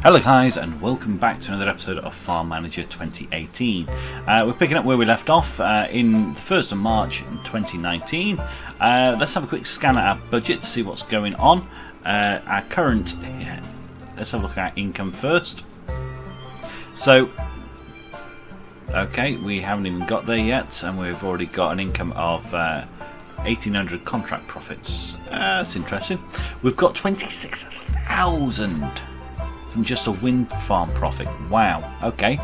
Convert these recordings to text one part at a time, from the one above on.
Hello guys, and welcome back to another episode of Farm Manager 2018. We're picking up where we left off in the 1st of March in 2019. Let's have a quick scan at our budget to see what's going on. Our current, let's have a look at our income first. So, okay, we haven't even got there yet, and we've already got an income of 1,800 contract profits. That's interesting. We've got 26,000 from just a wind farm profit. Wow. Okay.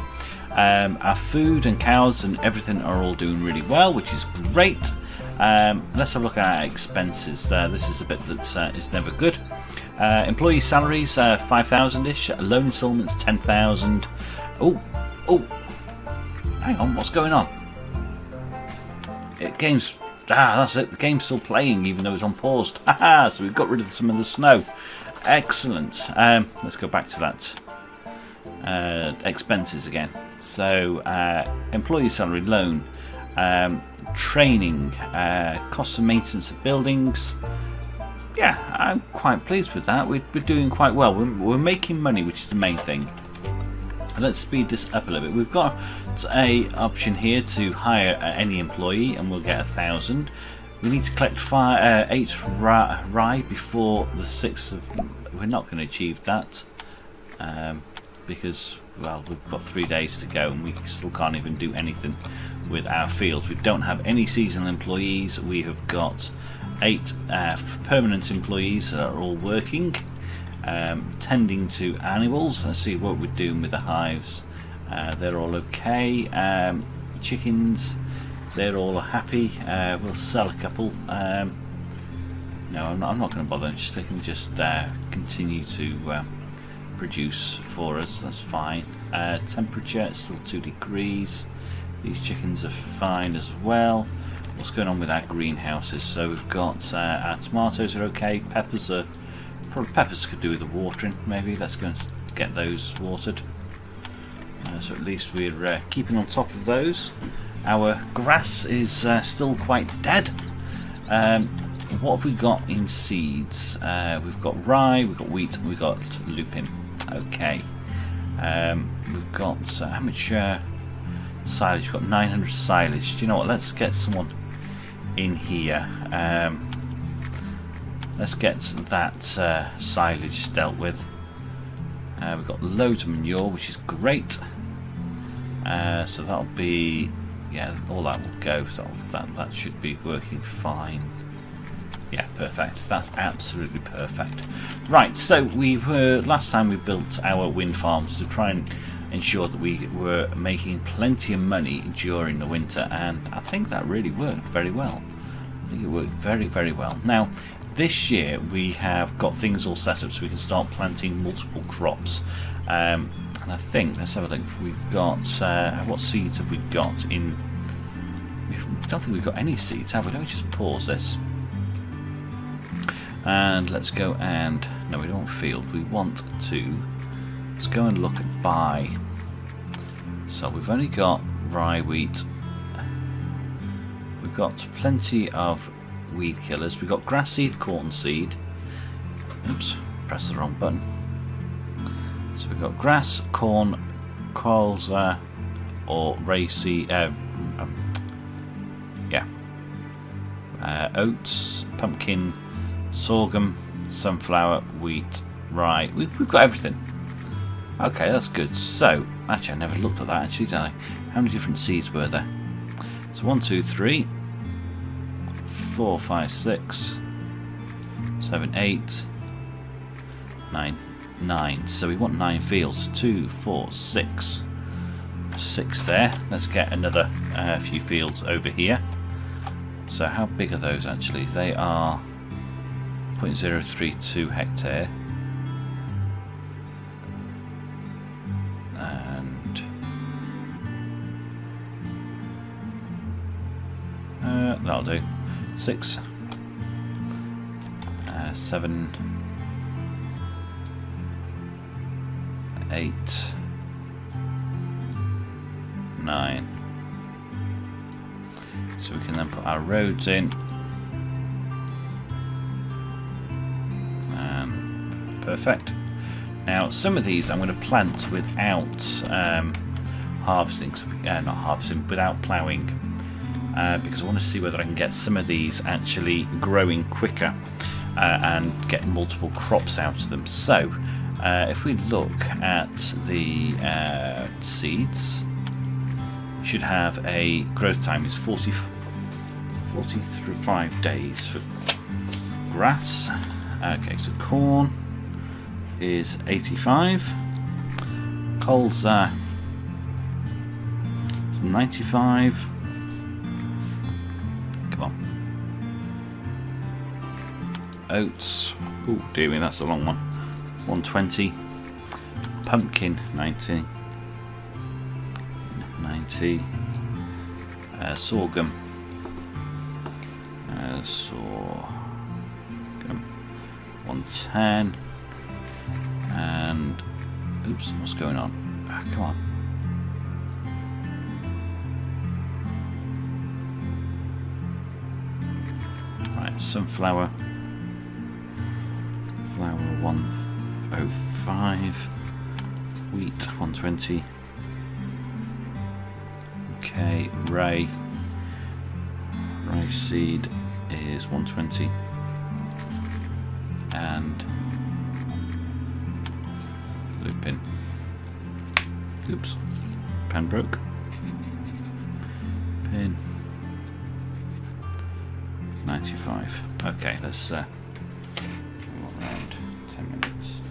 Our food and cows and everything are all doing really well, which is great. Let's have a look at our expenses. This is a bit that is never good. Employee salaries 5,000-ish. Loan installments 10,000. Oh, hang on. What's going on? That's it. The game's still playing, even though it's on paused. So we've got rid of some of the snow. Excellent. Let's go back to that expenses again. So employee salary, loan, training, costs of maintenance of buildings. Yeah, I'm quite pleased with that. We're doing quite well. We're making money, which is the main thing. Let's speed this up a little bit. We've got a option here to hire any employee, and we'll get 1,000. We need to collect 8 rye before the 6th of... We're not going to achieve that because, well, we've got 3 days to go and we still can't even do anything with our fields. We don't have any seasonal employees. We have got 8 permanent employees that are all working, tending to animals. Let's see what we're doing with the hives. They're all okay. Chickens, they're all happy. We'll sell a couple. No, I'm not going to bother. They can just continue to produce for us. That's fine. Temperature still 2 degrees. These chickens are fine as well. What's going on with our greenhouses? So we've got our tomatoes are okay. Peppers are probably peppers could do with the watering. Maybe let's go and get those watered. So at least we're keeping on top of those. Our grass is still quite dead. What have we got in seeds? We've got rye, we've got wheat, and we've got lupin. Okay. We've got how much silage? We've got 900 silage. Do you know what? Let's get someone in here. Let's get that silage dealt with. We've got loads of manure, which is great. So that'll be... Yeah, all that will go, so that should be working fine. Yeah, perfect. That's absolutely perfect. Right, so we were last time we built our wind farms to try and ensure that we were making plenty of money during the winter, and I think that really worked very well. I think it worked very, very well. Now, this year we have got things all set up so we can start planting multiple crops. And I think, let's have a look, we've got, what seeds have we got in? I don't think we've got any seeds, have we? Let me just pause this. And let's go and, no, we don't want field, we want to, let's go and look at buy. So we've only got rye, wheat, we've got plenty of weed killers, we've got grass seed, corn seed, oops, pressed the wrong button. So we've got grass, corn, colza, or raceseed, oats, pumpkin, sorghum, sunflower, wheat, rye. We've got everything. Okay, that's good. So, actually, I never looked at that, actually, did I? How many different seeds were there? So 1, 2, 3, 4, 5, 6, 7, 8, 9. 9. So we want 9 fields. 2, 4, 6. 6 there. Let's get another few fields over here. So how big are those actually? They are 0.032 hectare. And that'll do. 6, 7, 8, 9. So we can then put our roads in. Perfect. Now some of these I'm going to plant without harvesting, not harvesting, without ploughing, because I want to see whether I can get some of these actually growing quicker and get multiple crops out of them. So if we look at the seeds, we should have a growth time is 45 days for grass. Okay, so corn is 85, colza is 95. Come on. Oats, oh dear me, that's a long one. 120. Pumpkin 90. Sorghum. Sorghum 110. And oops, what's going on? Oh, come on. Right, sunflower. Flour 105. Wheat 120. Okay, rye seed is 120. And lupin. Oops, pen broke. Pin 95. Okay, let's around 10 minutes.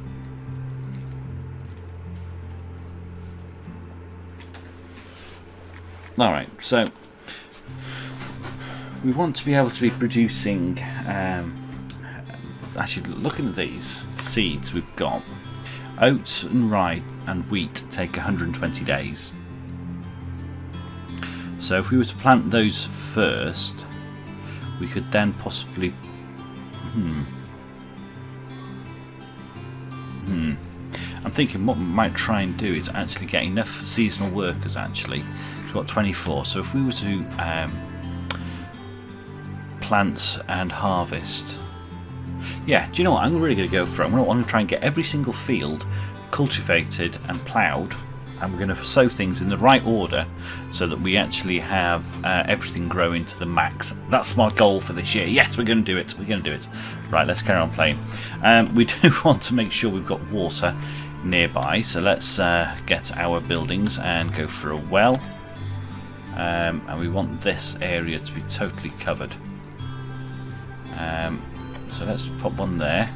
Alright, so we want to be able to be producing, actually looking at these seeds we've got, oats and rye and wheat take 120 days. So if we were to plant those first, we could then possibly I'm thinking what we might try and do is actually get enough seasonal workers. Actually, we've got 24, so if we were to plant and harvest, yeah, do you know what, I'm really going to go for it. I'm going to try and get every single field cultivated and ploughed, and we're going to sow things in the right order so that we actually have everything growing to the max. That's my goal for this year. Yes, we're going to do it. We're going to do it. Right, let's carry on playing. We do want to make sure we've got water nearby, so let's get our buildings and go for a well. And we want this area to be totally covered. So let's put one there.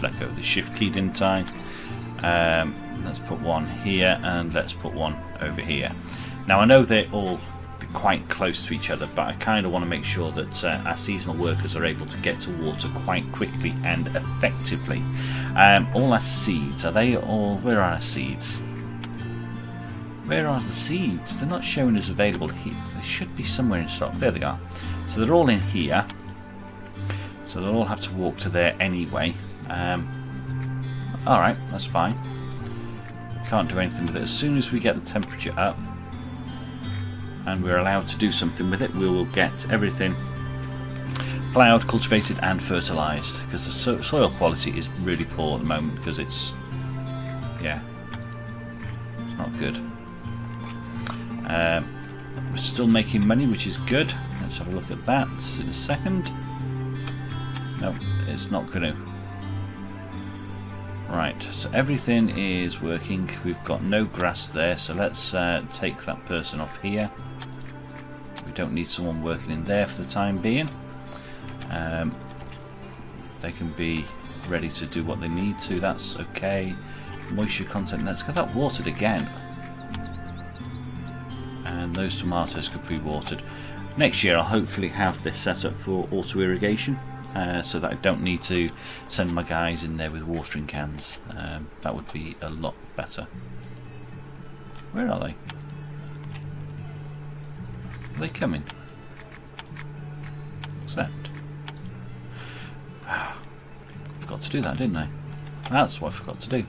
Let go of the shift key, didn't I? Let's put one here, and let's put one over here. Now I know they're all quite close to each other, but I kind of want to make sure that our seasonal workers are able to get to water quite quickly and effectively. All our seeds, are they all, where are our seeds? Where are the seeds? They're not showing us available here. They should be somewhere in stock. There they are. So they're all in here. So they'll all have to walk to there anyway. Alright, that's fine. Can't do anything with it. As soon as we get the temperature up and we're allowed to do something with it, we will get everything ploughed, cultivated and fertilised, because the soil quality is really poor at the moment, because it's, yeah, it's not good. We're still making money, which is good. Let's have a look at that in a second. No, it's not going to. Right, so everything is working. We've got no grass there, so let's take that person off here. We don't need someone working in there for the time being. They can be ready to do what they need to. That's okay. Moisture content, let's get that watered again. And those tomatoes could be watered. Next year I'll hopefully have this set up for auto irrigation, so that I don't need to send my guys in there with watering cans. That would be a lot better. Where are they? Are they coming? Accept. Forgot to do that, didn't I? That's what I forgot to do.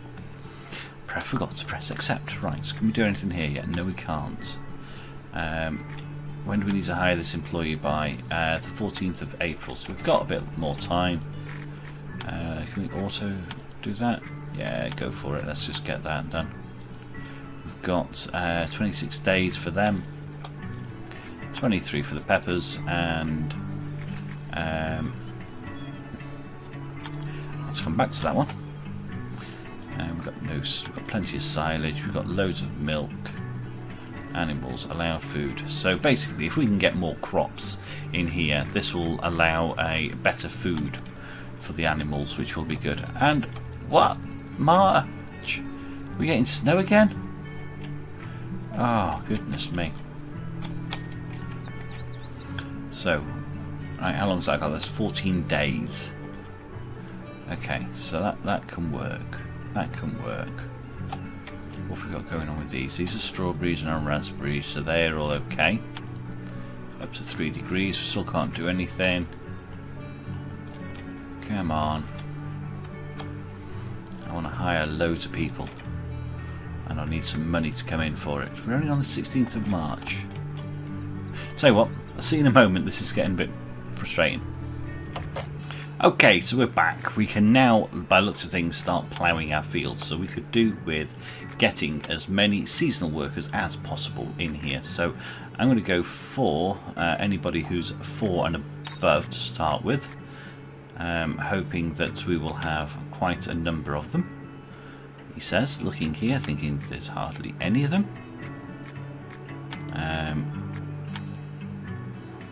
I forgot to press accept. Right, so can we do anything here yet? No, we can't. When do we need to hire this employee by? The 14th of April, so we've got a bit more time. Can we auto do that? Yeah, go for it. Let's just get that done. We've got 26 days for them, 23 for the peppers, and let's come back to that one. We've got plenty of silage, we've got loads of milk, animals, allowed food. So basically, if we can get more crops in here, this will allow a better food for the animals, which will be good. And what? March? We're getting snow again? Oh, goodness me. So, right, how long's that got? That's 14 days. Okay, so that can work. That can work. What have we got going on with these? These are strawberries and our raspberries, so they're all okay. Up to 3 degrees, we still can't do anything. Come on. I want to hire loads of people. And I need some money to come in for it. We're only on the 16th of March. Tell you what, I'll see you in a moment. This is getting a bit frustrating. Okay, so we're back. We can now, by the looks of things, start ploughing our fields. So we could do with getting as many seasonal workers as possible in here. So I'm going to go for anybody who's 4 and above to start with. Hoping that we will have quite a number of them. He says, looking here, thinking there's hardly any of them.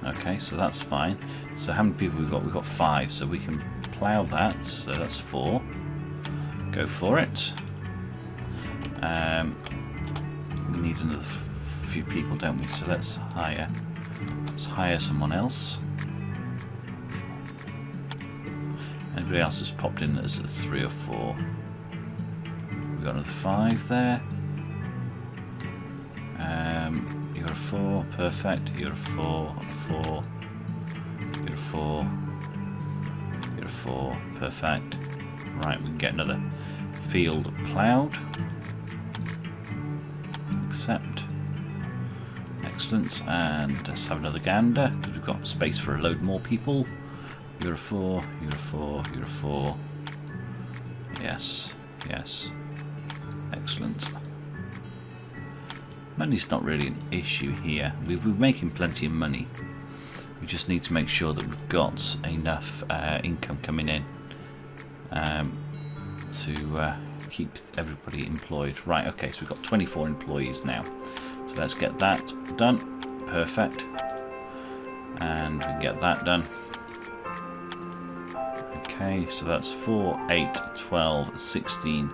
Okay, so that's fine. So how many people we've got? We've got 5, so we can plough that. So that's 4. Go for it. We need another few people, don't we? So let's hire someone else. Anybody else has popped in as a 3 or 4? We've got another 5 there. You're a 4, perfect. You're a 4, a 4. You're a 4. You're a 4, perfect. Right, we can get another field ploughed. Accept. Excellent. And let's have another gander, because we've got space for a load more people. You're a 4, you're a 4, you're a 4. Yes, yes. Excellent. Money's not really an issue here. We're making plenty of money. We just need to make sure that we've got enough income coming in to keep everybody employed. Right, okay, so we've got 24 employees now. So let's get that done. Perfect. And we can get that done. Okay, so that's 4, 8, 12, 16,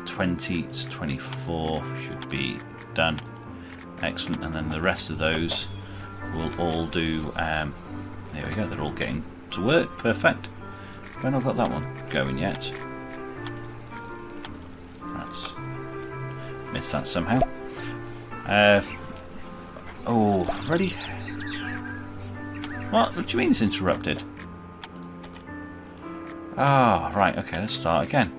20 to 24 should be done. Excellent, and then the rest of those will all do, there we go, they're all getting to work, perfect. I've not got that one going yet. That's missed that somehow. Oh, ready? What do you mean it's interrupted? Ah, right, okay, let's start again.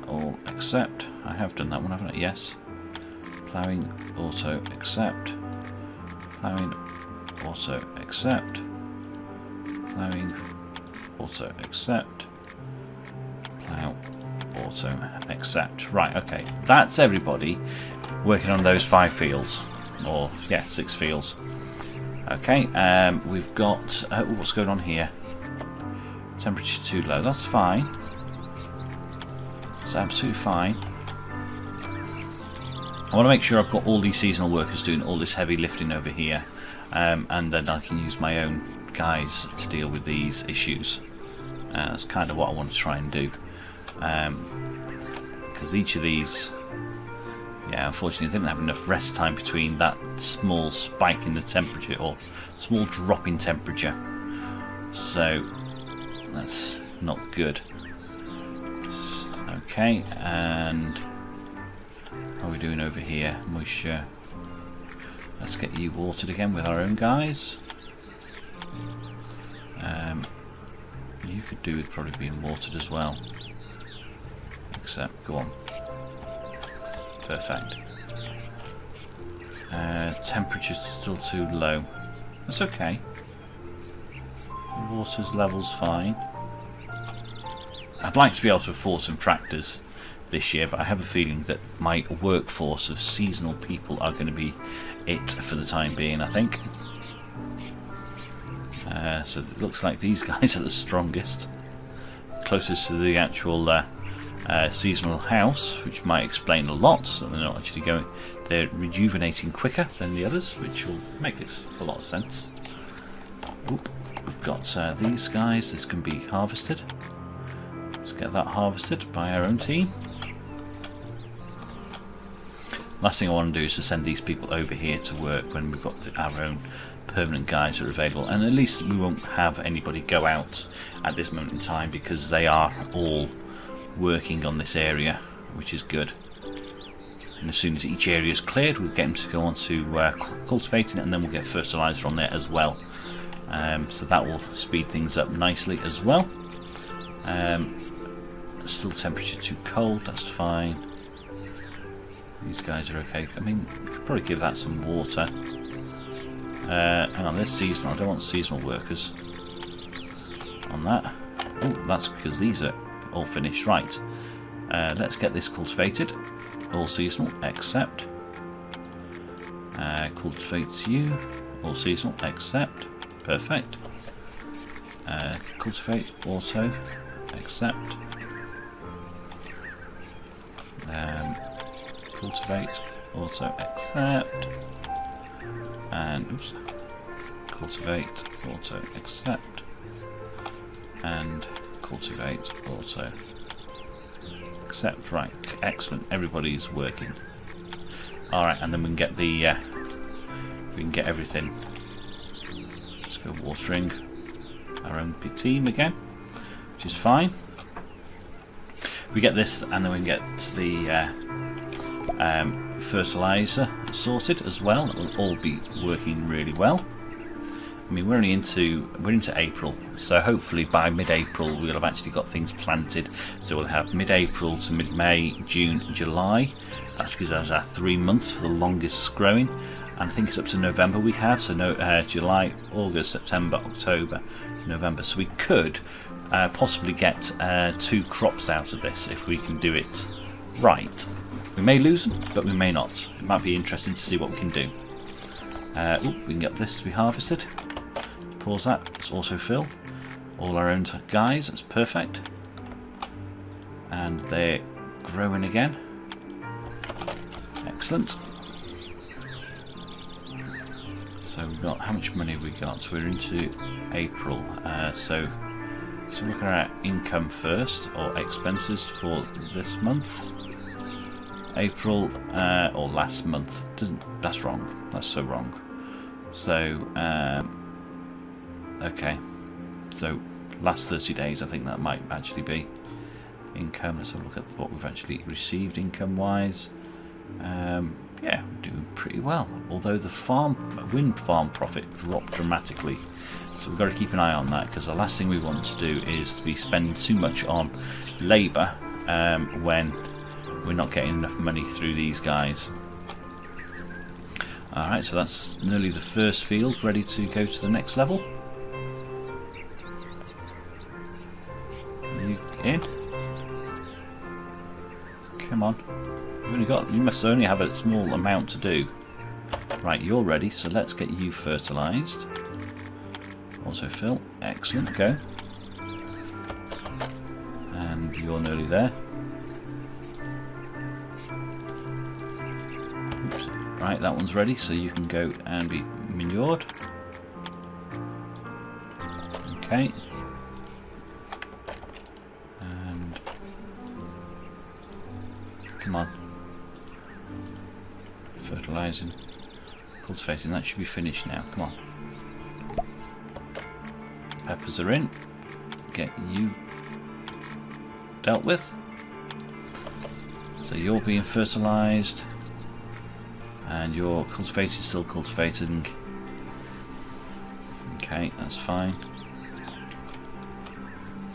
All accept. I have done that one, haven't I? Yes. Ploughing, auto, accept. Ploughing, auto, accept. Ploughing, auto, accept. Plough, auto, accept. Right, okay. That's everybody working on those 5 fields. Or, yeah, 6 fields. Okay, we've got... what's going on here? Temperature too low. That's fine. It's absolutely fine. I want to make sure I've got all these seasonal workers doing all this heavy lifting over here, and then I can use my own guys to deal with these issues. That's kind of what I want to try and do, because each of these, yeah, unfortunately I didn't have enough rest time between that small spike in the temperature, or small drop in temperature, so that's not good. Okay, and how are we doing over here? Moisture. Let's get you watered again with our own guys. You could do with probably being watered as well. Except, go on. Perfect. Temperature's still too low. That's okay. Water's level's fine. I'd like to be able to afford some tractors this year, but I have a feeling that my workforce of seasonal people are going to be it for the time being, I think. So it looks like these guys are the strongest, closest to the actual seasonal house, which might explain a lot. So they're not actually going, they're rejuvenating quicker than the others, which will make a lot of sense. Oop, we've got these guys. This can be harvested. Let's get that harvested by our own team. Last thing I want to do is to send these people over here to work when we've got our own permanent guys that are available, and at least we won't have anybody go out at this moment in time because they are all working on this area, which is good. And as soon as each area is cleared, we'll get them to go on to cultivating it, and then we'll get fertilizer on there as well. So that will speed things up nicely as well. Still temperature too cold, that's fine. These guys are okay. I mean, we could probably give that some water. Hang on, there's seasonal. I don't want seasonal workers on that. Oh, that's because these are all finished. Right. Let's get this cultivated. All seasonal, except. Cultivate you. All seasonal, except. Perfect. Cultivate, auto, accept. Cultivate, auto, accept. And oops. Cultivate, auto, accept. And cultivate, auto, accept. Right, excellent. Everybody's working. All right, and then we can get the we can get everything. Let's go watering our own team again, which is fine. We get this, and then we can get the fertilizer sorted as well. It will all be working really well. I mean, we're into April, so hopefully by mid-April we'll have actually got things planted. So we'll have mid-April to mid-May, June, July. That gives us our 3 months for the longest growing, and I think it's up to November we have. So July, August, September, October, November. So we could possibly get 2 crops out of this if we can do it right. We may lose them, but we may not. It might be interesting to see what we can do. We can get this to be harvested. Pause that. Let's autofill. All our own guys. That's perfect. And they're growing again. Excellent. So we've got, how much money have we got? We're into April. So look at our income first, or expenses for this month. April, or last month. That's wrong. That's so wrong. So, okay. So, last 30 days, I think that might actually be income. Let's have a look at what we've actually received income-wise. Yeah, we're doing pretty well. Although the wind farm profit dropped dramatically. So we've got to keep an eye on that, because the last thing we want to do is to be spending too much on labour when we're not getting enough money through these guys. Alright, so that's nearly the first field ready to go to the next level. Are you in? Come on. You must only have a small amount to do. Right, you're ready, so let's get you fertilised. Autofill, excellent, go. And you're nearly there. Oops. Right, that one's ready, so you can go and be manured. Okay. And come on. Fertilising, cultivating, that should be finished now, come on. Peppers are in. Get you dealt with. So you're being fertilised, and your cultivating still cultivating. Okay, that's fine.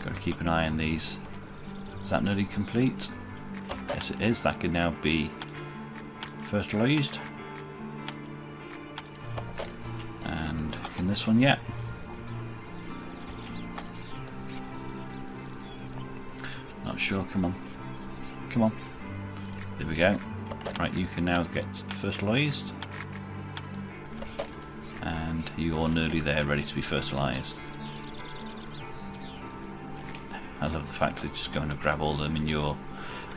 Got to keep an eye on these. Is that nearly complete? Yes, it is. That can now be fertilised. And in this one yet. not sure. Come on. Come on. There we go. Right, you can now get fertilised. And you're nearly there, ready to be fertilised. I love the fact that they're just going to grab all the manure.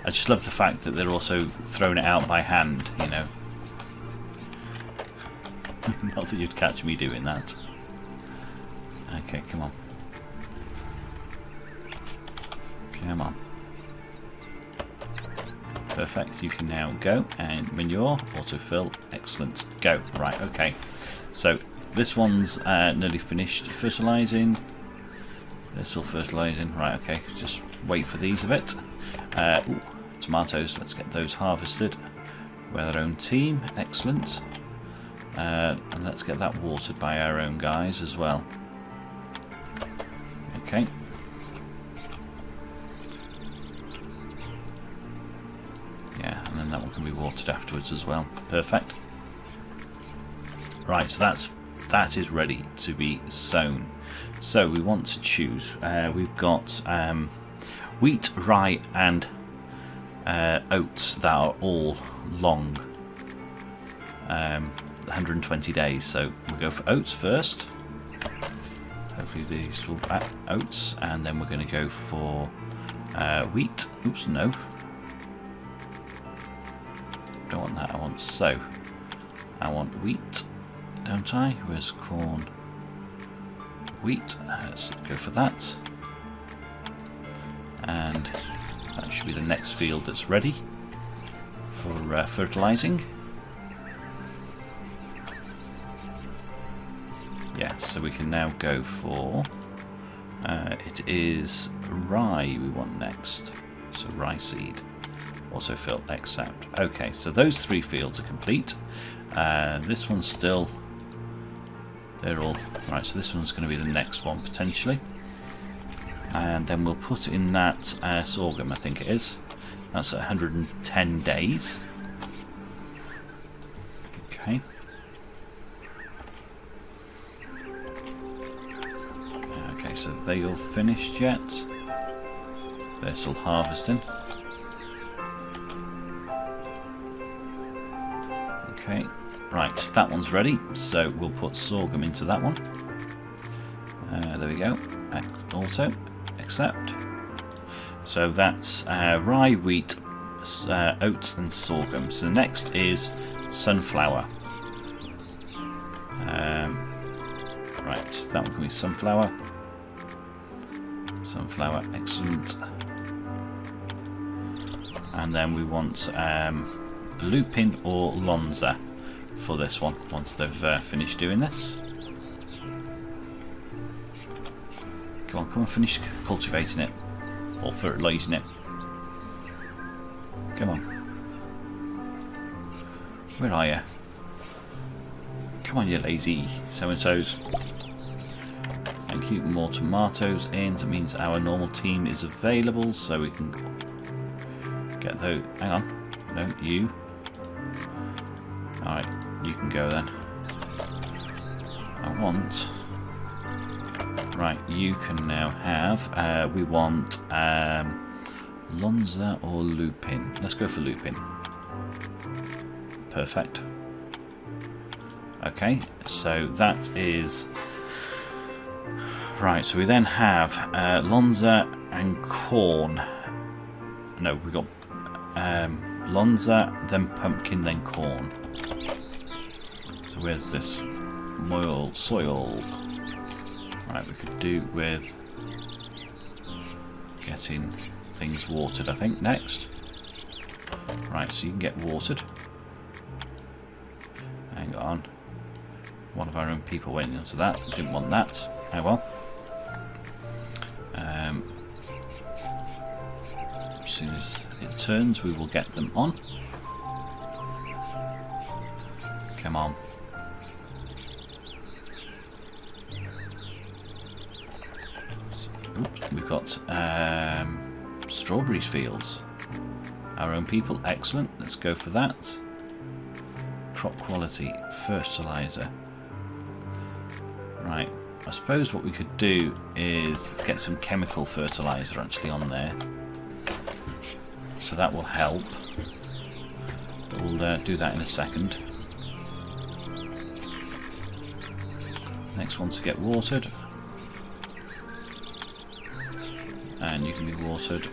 I just love the fact that they're also throwing it out by hand, you know. Not that you'd catch me doing that. Okay, come on. Come on. Perfect, you can now go and manure, autofill, excellent, go. Right, okay. So this one's nearly finished fertilising. They're still fertilising. Right, okay, just wait for these a bit. Ooh, tomatoes, let's get those harvested. We're their own team, excellent. And let's get that watered by our own guys as well. Okay. Yeah, and then that one can be watered afterwards as well. Perfect. Right, so that is ready to be sown. So we want to choose. We've got wheat, rye, and oats that are all long, 120 days. So we'll go for oats first. Hopefully these will oats, and then we're going to go for wheat. Oops, no. Don't want that. I want sow. I want wheat, don't I? Where's corn? Wheat. Let's go for that. And that should be the next field that's ready for fertilising. Yeah, so we can now go for it is rye we want next. So rye seed. Autofill, accept. Okay, so those three fields are complete. This one's still, they're all right, so this one's going to be the next one potentially, and then we'll put in that sorghum, I think it is. That's 110 days. Okay. Okay, so they all finished yet? They're still harvesting. Okay, right, that one's ready, so we'll put sorghum into that one. There we go, auto, accept. So that's rye, wheat, oats and sorghum. So the next is sunflower. Right, that one can be sunflower. Sunflower, excellent. And then we want lupin or lonza for this one once they've finished doing this. Come on, finish cultivating it or fertilising it. Come on. Where are you? Come on, you lazy so-and-sos. Thank you. More tomatoes in. That means our normal team is available, so we can get those. Hang on. No, you. Alright, you can go then. I want... Right, you can now have... we want lonza or lupin. Let's go for lupin. Perfect. Okay, so that is... Right, so we then have lonza and corn. No, we got lonza, then pumpkin, then corn. So where's this? Soil. Right, we could do with getting things watered, I think, next. Right, so you can get watered. Hang on. One of our own people went into that. Didn't want that. Oh well. As soon as it turns, we will get them on. Come on. Oops, we've got strawberries fields. Our own people, excellent. Let's go for that. Crop quality, fertilizer. Right, I suppose what we could do is get some chemical fertilizer actually on there. so that will help. But we'll do that in a second. Next one to get watered, and you can be watered.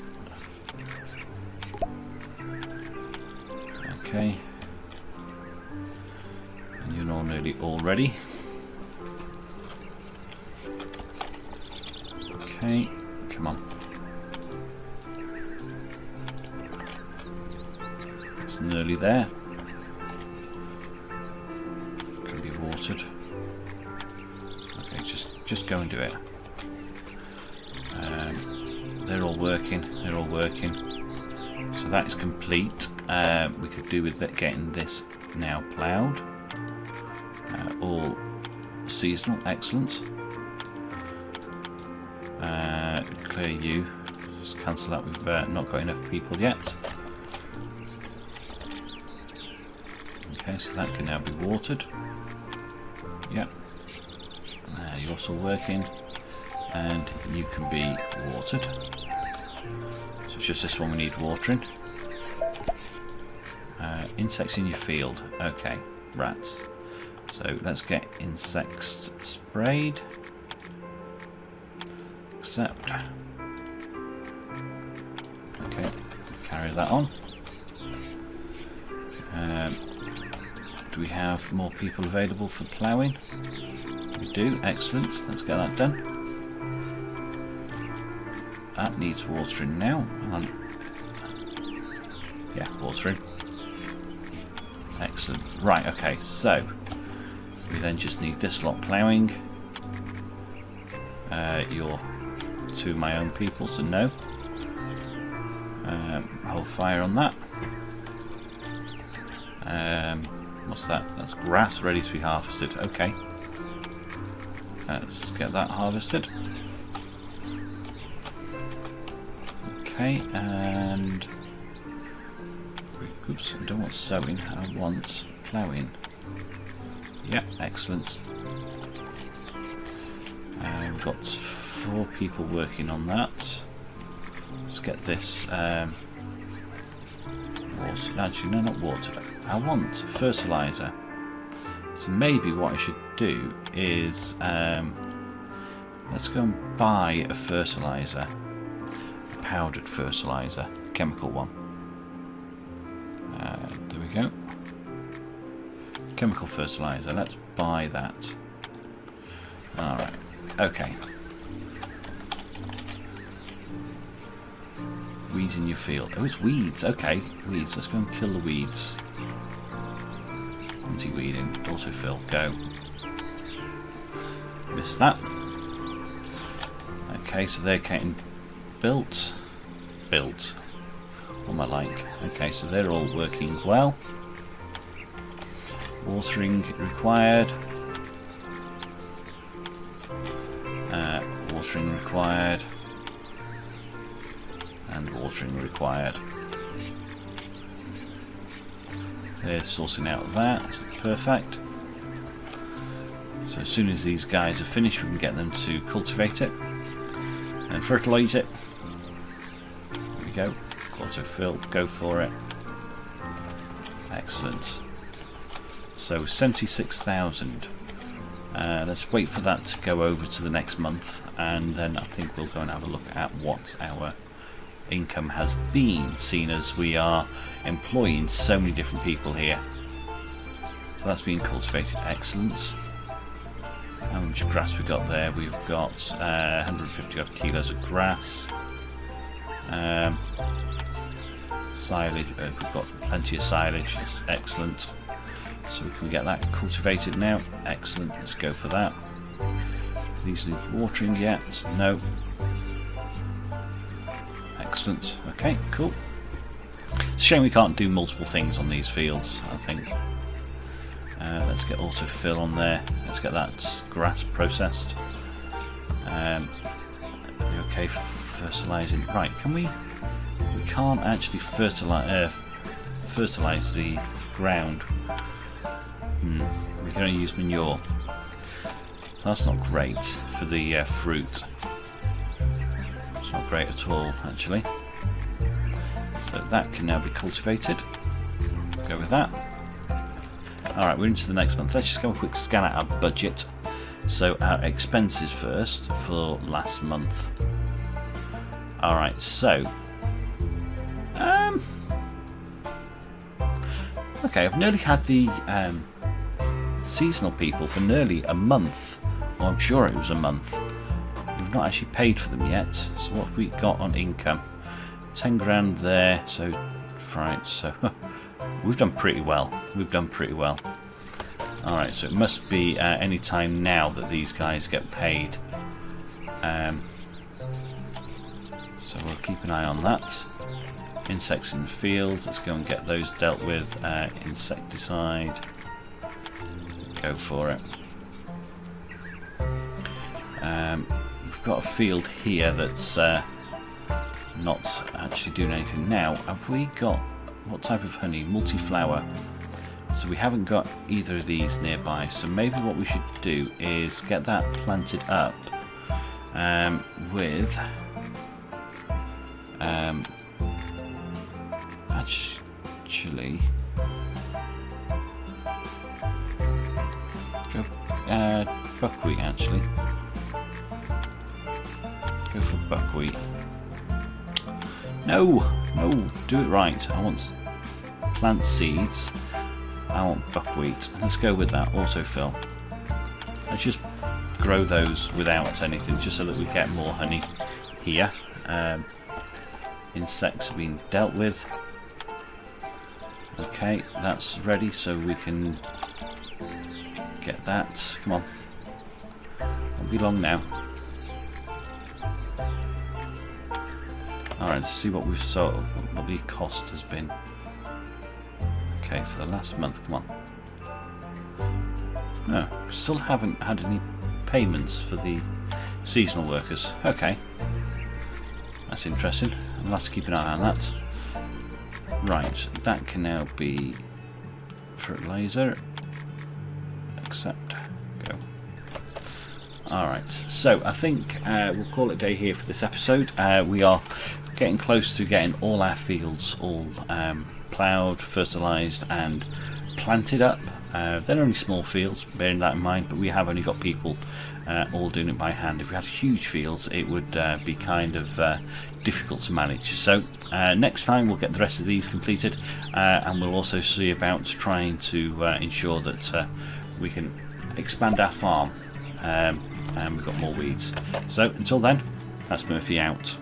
Okay, and you're all nearly all ready. Okay, come on. It's nearly there. Can be watered. Okay, just go and do it. They're all working. They're all working. So that is complete. We could do with getting this now ploughed. All seasonal, excellent. Clear you. Just cancel that. We've not got enough people yet. Okay, so that can now be watered. Yep. You're also working, and you can be watered. So it's just this one we need watering. Insects in your field. Okay, rats. So let's get insects sprayed. Accept. Okay, carry that on. Do we have more people available for ploughing? We do, excellent. Let's get that done. That needs watering now. Hang on. Yeah, watering. Excellent. Right, okay, so we then just need this lot ploughing. You're two of my own people, so no. Hold fire on that. What's that? That's grass ready to be harvested. Okay. Let's get that harvested. Okay, and oops, I don't want sowing, I want ploughing. Yep, excellent. We've got 4 people working on that. Let's get this watered. Actually, no, not watered. I want fertilizer. So maybe what I should do is let's go and buy a fertilizer, a powdered fertilizer, chemical one. There we go. Chemical fertilizer. Let's buy that. All right. Okay. Weeds in your field. Oh, it's weeds. Okay, weeds. Let's go and kill the weeds. Anti-weeding. Autofill. Go. Missed that. Okay, so they're getting built. Built. What am I like? Okay, so they're all working well. Watering required. Watering required. And watering required. They're sourcing out that. Perfect. So as soon as these guys are finished, we can get them to cultivate it and fertilise it. There we go. Autofill. Go for it. Excellent. So 76,000. Let's wait for that to go over to the next month, and then I think we'll go and have a look at what our income has been, seen as we are employing so many different people here. So that's being cultivated. Excellent. How much grass we got there? We've got 150 odd kilos of grass. Silage. We've got plenty of silage. Excellent. So we can get that cultivated now. Excellent. Let's go for that. These need watering yet? No. Excellent. Okay, cool. It's a shame we can't do multiple things on these fields, I think. Let's get autofill on there. Let's get that grass processed. Okay for fertilising. Right, can we? We can't actually fertilise the ground. We can only use manure. So that's not great for the fruit. It's not great at all, actually. So So that can now be cultivated. Go with that. Alright, we're into the next month. Let's just go a quick scan at our budget. So our expenses first for last month. Alright, so okay, I've nearly had the seasonal people for nearly a month. Well, I'm sure it was a month. We've not actually paid for them yet. So what have we got on income? 10 grand there. So right, so we've done pretty well. We've done pretty well. Alright, so it must be any time now that these guys get paid. So we'll keep an eye on that. Insects in the field, let's go and get those dealt with. Insecticide, go for it. We've got a field here that's not actually doing anything now. Have we got, what type of honey? Multi-flower. So we haven't got either of these nearby, so maybe what we should do is get that planted up with actually go buckwheat. Actually, go for buckwheat. No, do it right. I want plant seeds. I want buckwheat. Let's go with that autofill. Let's just grow those without anything, just so that we get more honey here. Insects are being dealt with. Okay, that's ready, so we can get that. Come on, won't be long now. All right, let's see what we've sold, what the cost has been. Okay, for the last month, come on. No, still haven't had any payments for the seasonal workers. Okay, that's interesting. I'll have to keep an eye on that. Right, that can now be fertilizer. Accept. Go. Alright, so I think we'll call it a day here for this episode. We are getting close to getting all our fields all ploughed, fertilised and planted up. They're only small fields, bearing that in mind, but we have only got people all doing it by hand. If we had huge fields, it would be kind of difficult to manage. So next time we'll get the rest of these completed, and we'll also see about trying to ensure that we can expand our farm, and we've got more weeds. So until then, that's Murphy out.